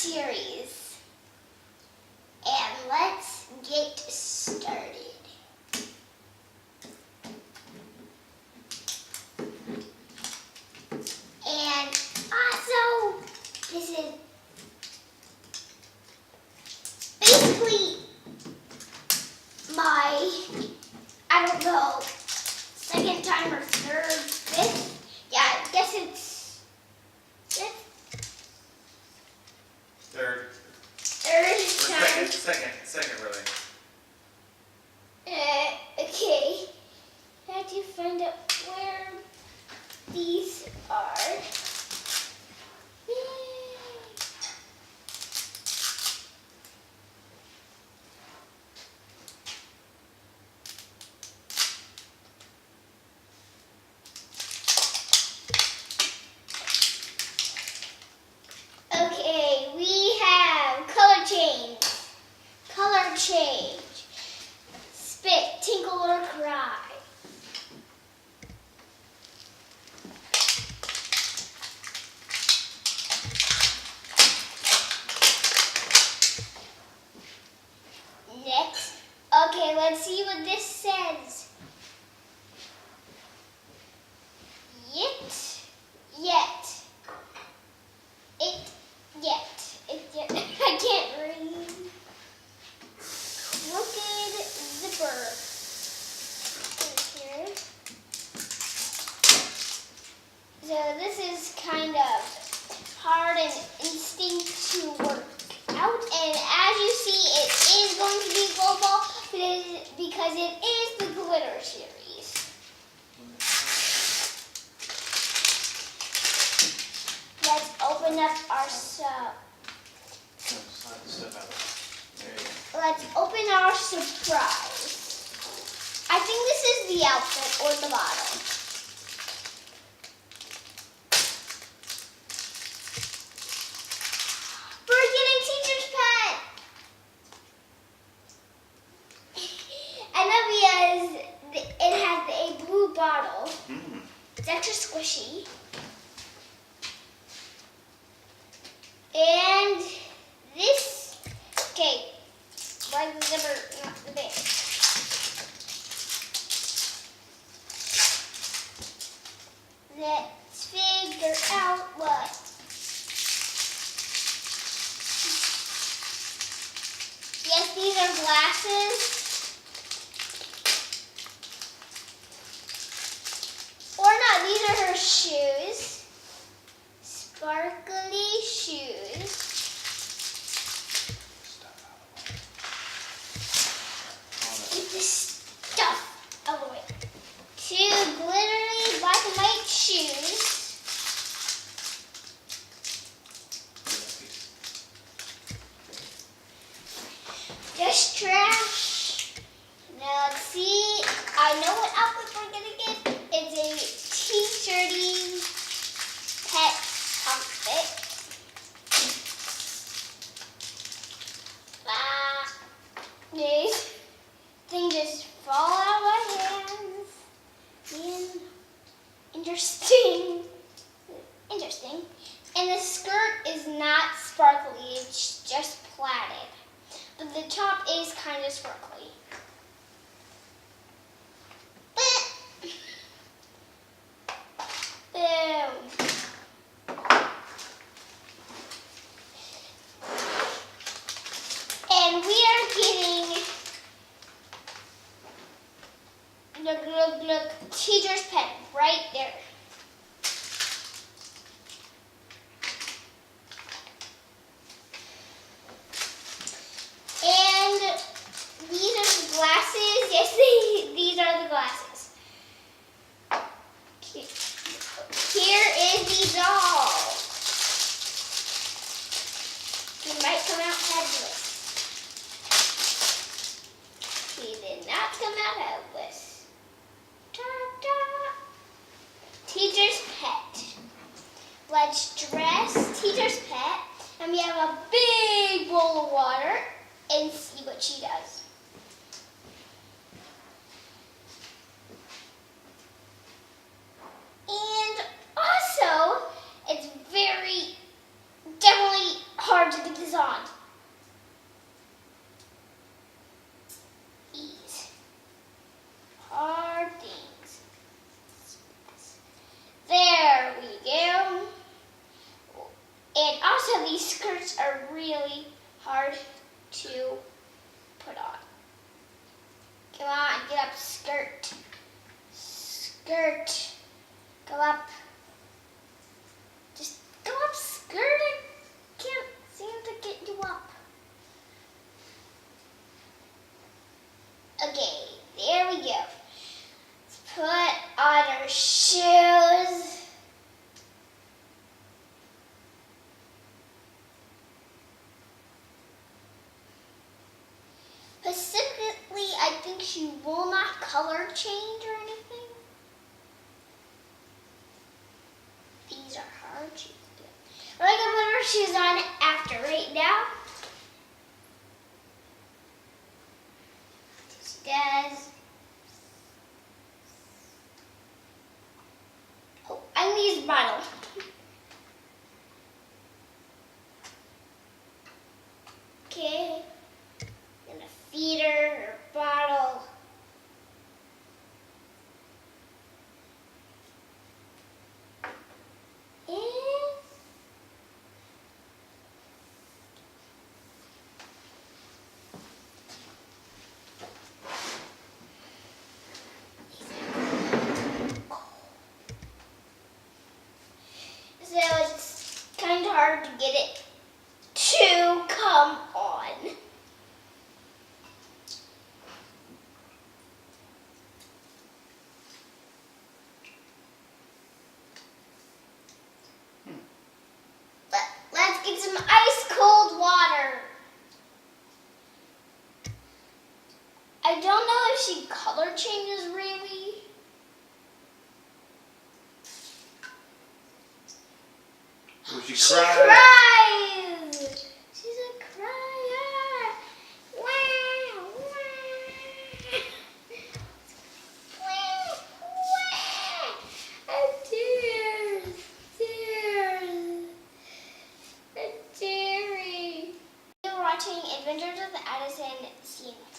series. And let's get started. And also, this is basically my, I don't know, second time or third, fifth. Yeah, I guess it's fifth. Third Time. Second, really. Okay. How do you find out where these are? Okay, we have color change. Color change. Spit, tinkle, or cry. Next. Okay, let's see what this says. Yet. I can't read. Crooked zipper. Here. So this is kind of hard and instinct to work out, and as you see, it is going to be global because it is the glitter series. Let's open up our Let's open our surprise. I think this is the outfit or the bottle. We're getting teacher's pet. I know because it has a blue bottle. It's extra squishy. And this, okay, why the zipper not the big? Let's figure out what. Yes, these are glasses. Or not, these are her shoes. Sparkly shoes. Get this stuff out of the way. Two glittery black and white shoes. Just trash. Now let's see. I know what outfit we're gonna get. It's a t-shirty pet outfit. This thing just fall out of my hands. And interesting. And the skirt is not sparkly, it's just plaited. But the top is kind of sparkly. Boom. And we are getting look, teacher's pen right there. And these are the glasses. Yes, these are the glasses. Here is the doll. He might come out headless. He did not come out headless. Ta-da! Teacher's pet. Let's dress teacher's pet, and we have a big bowl of water, and see what she does. And also, it's definitely hard to get this really hard to put on. Come on, get up, skirt. Skirt. Go up. Just go up, skirt. I can't seem to get you up. Okay, there we go. Let's put on our shoes. Specifically, I think she will not color change or anything. These are hard shoes. We're going to put our shoes on after right now. She does. Oh, I'm going to use the bottle. Okay. And a feeder or bottle. So it's kind of hard to get it to come on. But let's get some ice cold water. I don't know if she color changes really. She She cries. cries. She's a crier. Wah, wah. Wah, wah. Oh, tears, tears, oh, teary. You're watching Adventures with Addison. See you next time.